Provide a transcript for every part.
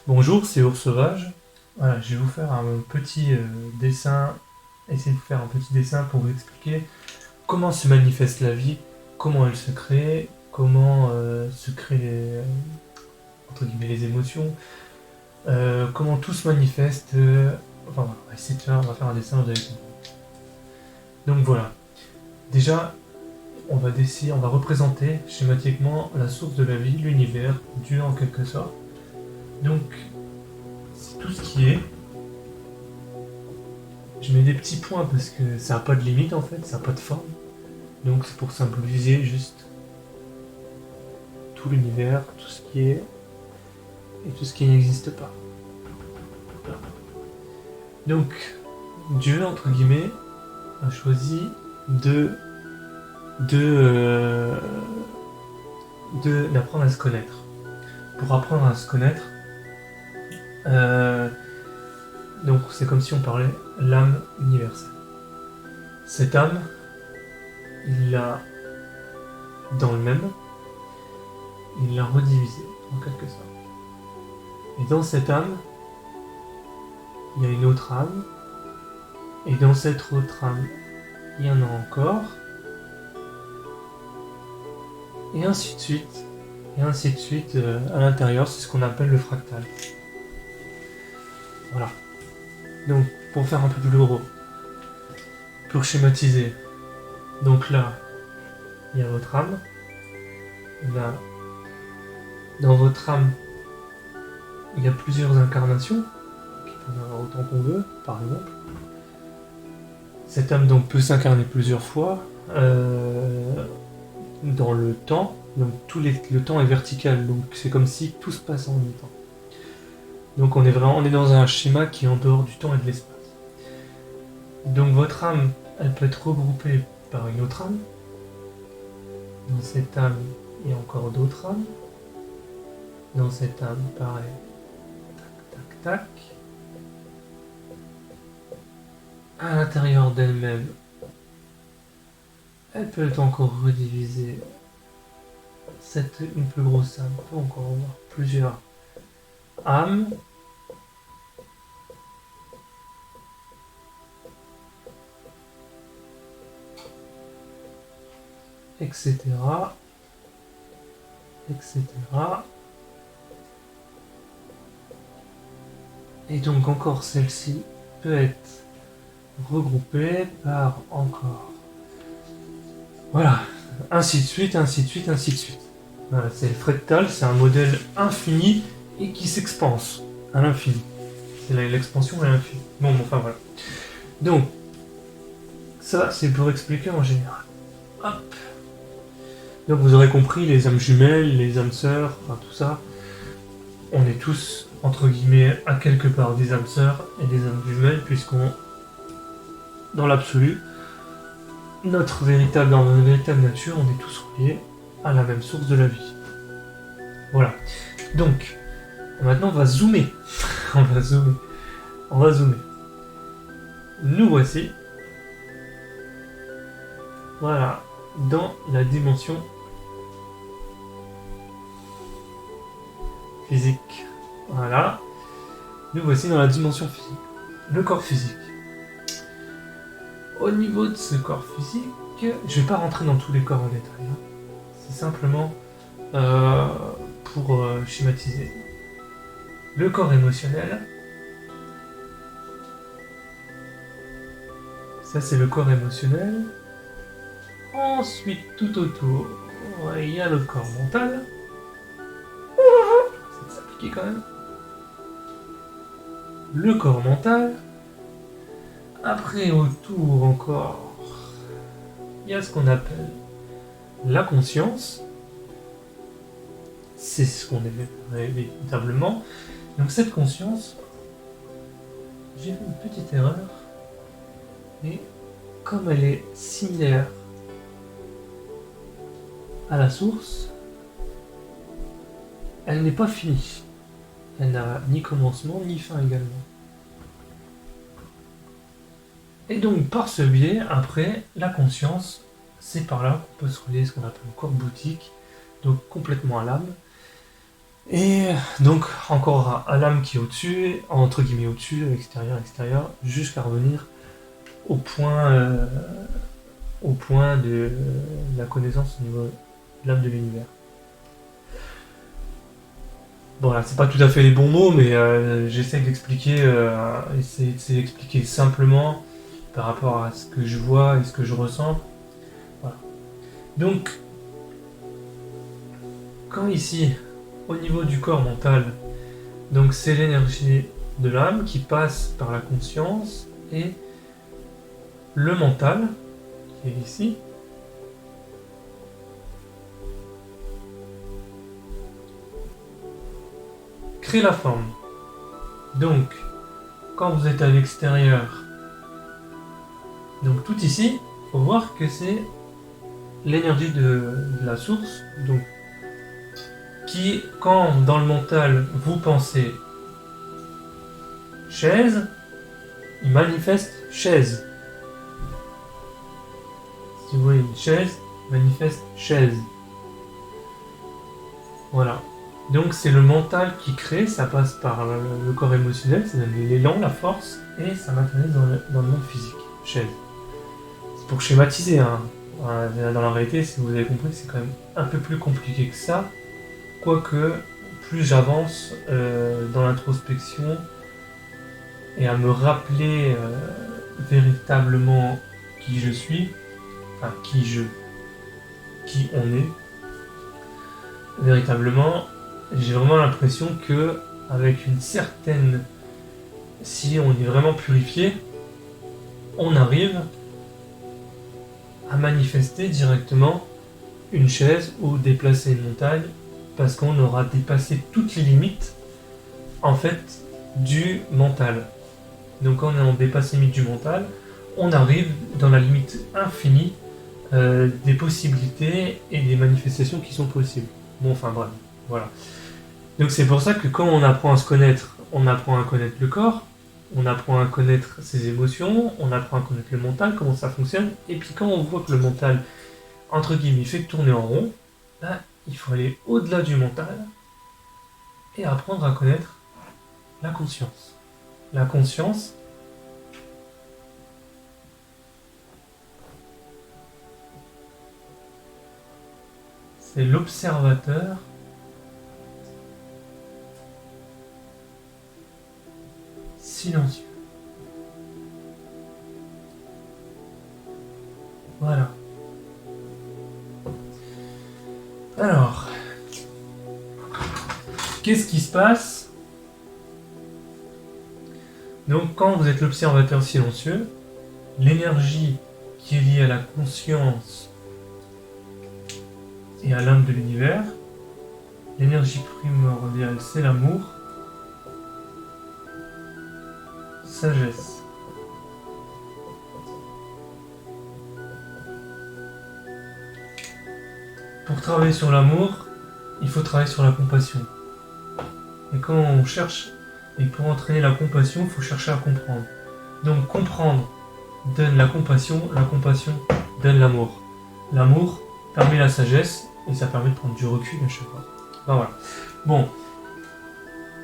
Bonjour, c'est Ours Sauvage. Voilà, je vais vous faire un petit dessin, essayer de vous faire un petit dessin pour vous expliquer comment se manifeste la vie, comment elle se crée, comment se créent entre guillemets les émotions, comment tout se manifeste. Enfin voilà, on va essayer de faire, on va faire un dessin, vous allez comprendre. Donc voilà, déjà on va représenter schématiquement la source de la vie, l'univers, Dieu en quelque sorte. Donc c'est tout ce qui est. Je mets des petits points parce que ça n'a pas de limite en fait, ça n'a pas de forme. Donc c'est pour symboliser juste tout l'univers, tout ce qui est et tout ce qui n'existe pas. Voilà. Donc Dieu, entre guillemets, a choisi de, euh, d'apprendre à se connaître. Pour apprendre à se connaître, euh, donc c'est comme si on parlait l'âme universelle. Cette âme, il l'a dans le même, il l'a redivisée en quelque sorte. Et dans cette âme, il y a une autre âme, et dans cette autre âme, il y en a encore, et ainsi de suite, à l'intérieur, c'est ce qu'on appelle le fractal. Voilà. Donc, pour faire un peu plus gros, pour schématiser, donc là, il y a votre âme, là, dans votre âme, il y a plusieurs incarnations, qui peuvent en avoir autant qu'on veut, par exemple. Cette âme donc peut s'incarner plusieurs fois dans le temps. Donc le temps est vertical, donc c'est comme si tout se passe en même temps. Donc on est dans un schéma qui est en dehors du temps et de l'espace. Donc votre âme, elle peut être regroupée par une autre âme. Dans cette âme, il y a encore d'autres âmes. Dans cette âme, pareil. Tac, tac, tac. À l'intérieur d'elle-même, elle peut être encore redivisée. Une plus grosse âme peut encore avoir plusieurs âmes. Etc. Etc. Et donc encore celle-ci peut être regroupée par encore. Voilà. Ainsi de suite, ainsi de suite, ainsi de suite. Voilà, c'est le fractal, c'est un modèle infini et qui s'expanse à l'infini. C'est l'expansion à l'infini. Bon, enfin voilà. Donc, ça, c'est pour expliquer en général. Hop. Donc vous aurez compris, les âmes jumelles, les âmes sœurs, enfin tout ça, on est tous, entre guillemets, à quelque part des âmes sœurs et des âmes jumelles, puisqu'on, dans l'absolu, dans notre véritable nature, on est tous reliés à la même source de la vie. Voilà. Donc, maintenant on va zoomer. on va zoomer. Nous voici. Voilà. Dans la dimension physique. Voilà. Nous voici dans la dimension physique. Le corps physique. Au niveau de ce corps physique, je vais pas rentrer dans tous les corps en détail. Hein. C'est simplement pour schématiser. Le corps émotionnel. Ça, c'est le corps émotionnel. Ensuite, tout autour, il y a le corps mental. C'est de s'appliquer quand même. Le corps mental. Après, autour encore, il y a ce qu'on appelle la conscience. C'est ce qu'on est véritablement. Donc cette conscience, j'ai fait une petite erreur. Et comme elle est similaire à la source, elle n'est pas finie. Elle n'a ni commencement ni fin également. Et donc par ce biais, après, la conscience, c'est par là qu'on peut se relier ce qu'on appelle le corps bouddhique, donc complètement à l'âme. Et donc encore à l'âme qui est au-dessus, entre guillemets au-dessus, extérieur, jusqu'à revenir au point de la connaissance au niveau de l'âme de l'univers. Bon là, c'est pas tout à fait les bons mots, mais j'essaie d'expliquer simplement par rapport à ce que je vois et ce que je ressens. Voilà. Donc, quand ici, au niveau du corps mental, donc c'est l'énergie de l'âme qui passe par la conscience et le mental, qui est ici, crée la forme. Donc, quand vous êtes à l'extérieur, donc tout ici, il faut voir que c'est l'énergie de la source, donc qui, quand dans le mental vous pensez chaise, il manifeste chaise. Si vous voyez une chaise, il manifeste chaise. Voilà. Donc c'est le mental qui crée, ça passe par le corps émotionnel, ça donne l'élan, la force, et ça matérialise dans le monde physique. Chaise. C'est pour schématiser, hein. Dans la réalité, si vous avez compris, c'est quand même un peu plus compliqué que ça. Quoique, plus j'avance dans l'introspection et à me rappeler véritablement qui je suis, enfin qui on est, véritablement, j'ai vraiment l'impression que avec une certaine, si on est vraiment purifié, on arrive à manifester directement une chaise ou déplacer une montagne parce qu'on aura dépassé toutes les limites en fait du mental. Donc quand on dépasse les limites du mental, on arrive dans la limite infinie des possibilités et des manifestations qui sont possibles. Bon, enfin bref, voilà. Donc c'est pour ça que quand on apprend à se connaître, on apprend à connaître le corps, on apprend à connaître ses émotions, on apprend à connaître le mental, comment ça fonctionne, et puis quand on voit que le mental, entre guillemets, fait tourner en rond, là, il faut aller au-delà du mental et apprendre à connaître la conscience. La conscience, c'est l'observateur silencieux. Voilà. Alors, qu'est-ce qui se passe? Donc, quand vous êtes l'observateur silencieux, l'énergie qui est liée à la conscience et à l'âme de l'univers, l'énergie primordiale, c'est l'amour, sagesse. Pour travailler sur l'amour, il faut travailler sur la compassion. Et quand on cherche, et pour entraîner la compassion, il faut chercher à comprendre. Donc comprendre donne la compassion donne l'amour. L'amour permet la sagesse, et ça permet de prendre du recul à chaque fois. Ben voilà. Bon,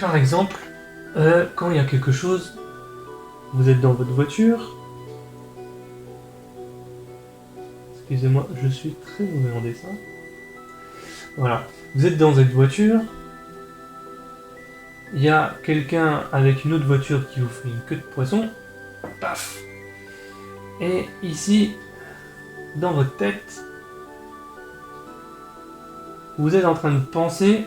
par exemple, quand il y a quelque chose, vous êtes dans votre voiture. Excusez-moi, je suis très mauvais en dessin. Voilà, vous êtes dans votre voiture. Il y a quelqu'un avec une autre voiture qui vous fait une queue de poisson. Paf! Et ici, dans votre tête, vous êtes en train de penser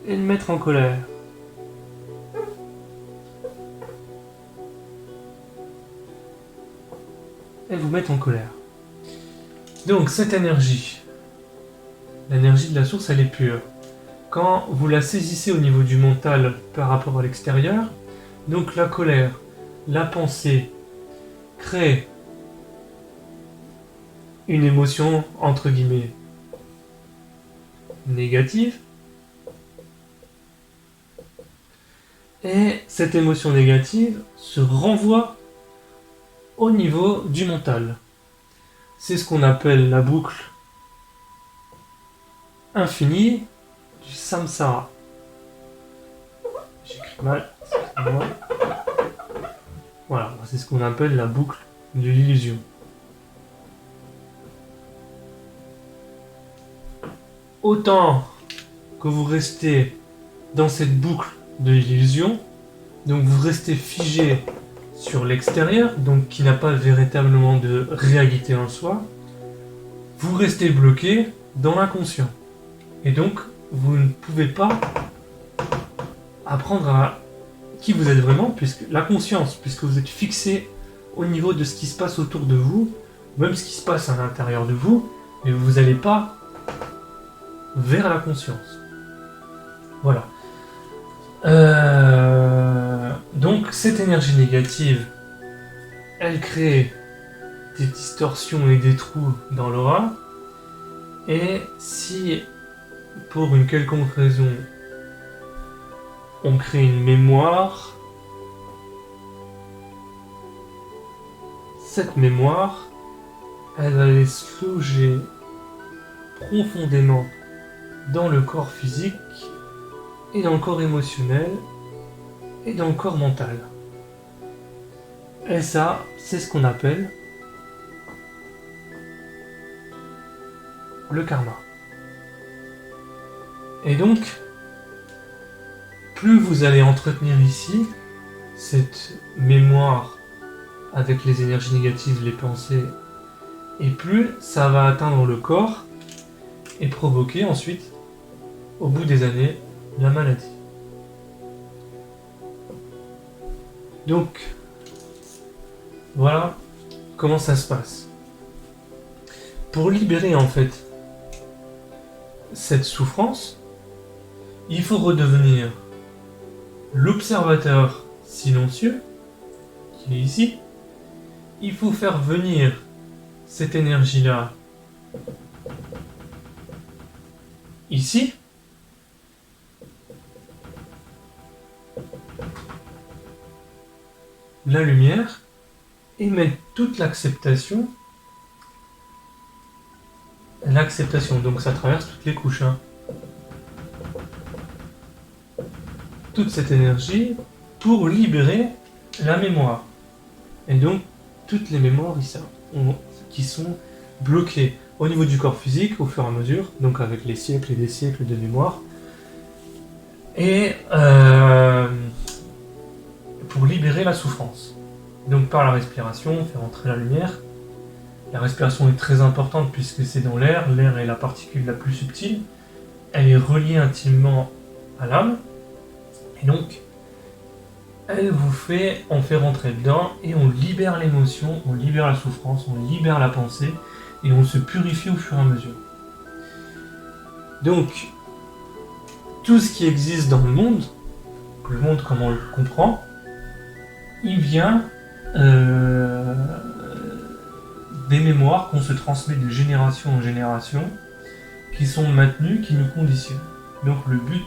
et de mettre en colère. Et vous mettre en colère. Donc cette énergie, l'énergie de la source, elle est pure. Quand vous la saisissez au niveau du mental par rapport à l'extérieur, donc la colère, la pensée, crée une émotion, entre guillemets, négative. Et cette émotion négative se renvoie au niveau du mental. C'est ce qu'on appelle la boucle infinie du samsara. J'écris mal, excusez-moi. Voilà, c'est ce qu'on appelle la boucle de l'illusion. Autant que vous restez dans cette boucle de l'illusion, donc vous restez figé sur l'extérieur, donc qui n'a pas véritablement de réalité en soi, vous restez bloqué dans l'inconscient. Et donc, vous ne pouvez pas apprendre à qui vous êtes vraiment, puisque la conscience, puisque vous êtes fixé au niveau de ce qui se passe autour de vous, même ce qui se passe à l'intérieur de vous, mais vous n'allez pas vers la conscience. Voilà. Donc cette énergie négative, elle crée des distorsions et des trous dans l'aura. Et si, pour une quelconque raison, on crée une mémoire, cette mémoire, elle va aller se loger profondément dans le corps physique et dans le corps émotionnel et dans le corps mental. Et ça, c'est ce qu'on appelle le karma. Et donc, plus vous allez entretenir ici cette mémoire avec les énergies négatives, les pensées, et plus ça va atteindre le corps et provoquer ensuite, au bout des années, la maladie. Donc, voilà comment ça se passe. Pour libérer en fait cette souffrance, il faut redevenir l'observateur silencieux qui est ici. Il faut faire venir cette énergie-là ici. La lumière et mettre toute l'acceptation. L'acceptation, donc ça traverse toutes les couches. Toute cette énergie pour libérer la mémoire. Et donc, toutes les mémoires ici, qui sont bloquées au niveau du corps physique au fur et à mesure, donc avec les siècles et des siècles de mémoire. Et pour libérer la souffrance. Donc par la respiration, faire entrer la lumière. La respiration est très importante puisque c'est dans l'air. L'air est la particule la plus subtile. Elle est reliée intimement à l'âme. Et donc, on fait rentrer dedans et on libère l'émotion, on libère la souffrance, on libère la pensée et on se purifie au fur et à mesure. Donc, tout ce qui existe dans le monde comme on le comprend, il vient des mémoires qu'on se transmet de génération en génération, qui sont maintenues, qui nous conditionnent. Donc le but,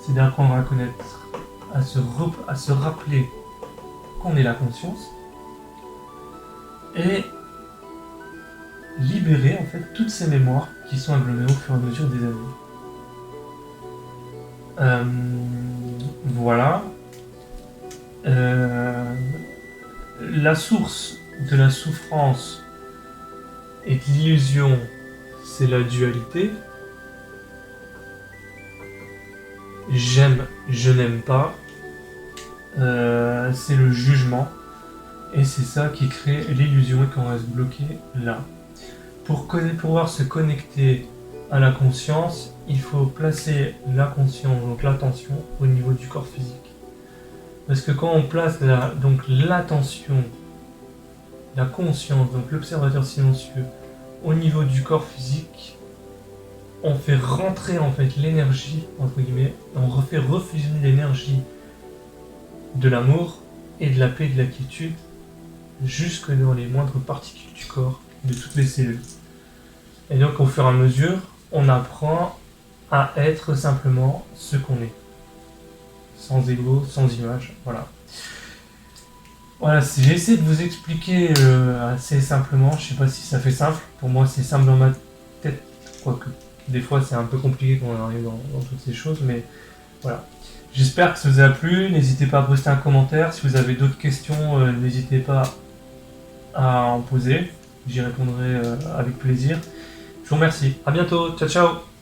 c'est d'apprendre à connaître, à se rappeler qu'on est la conscience, et libérer en fait toutes ces mémoires qui sont agglomérées au fur et à mesure des années. Voilà. La source de la souffrance et de l'illusion, c'est la dualité. J'aime, je n'aime pas. C'est le jugement. Et c'est ça qui crée l'illusion et qu'on reste bloqué là. Pour pouvoir se connecter à la conscience, il faut placer la conscience, donc l'attention, au niveau du corps physique. Parce que quand on place donc l'attention, la conscience, donc l'observateur silencieux, au niveau du corps physique, on fait rentrer en fait l'énergie, entre guillemets, on refait refusionner l'énergie de l'amour et de la paix et de la quiétude jusque dans les moindres particules du corps, de toutes les cellules. Et donc au fur et à mesure, on apprend à être simplement ce qu'on est. Sans ego, sans image, voilà. Voilà, j'ai essayé de vous expliquer assez simplement, je sais pas si ça fait simple, pour moi c'est simple dans ma tête, quoique des fois c'est un peu compliqué quand on arrive dans toutes ces choses, mais voilà. J'espère que ça vous a plu, n'hésitez pas à poster un commentaire, si vous avez d'autres questions, n'hésitez pas à en poser, j'y répondrai avec plaisir. Je vous remercie, à bientôt, ciao ciao.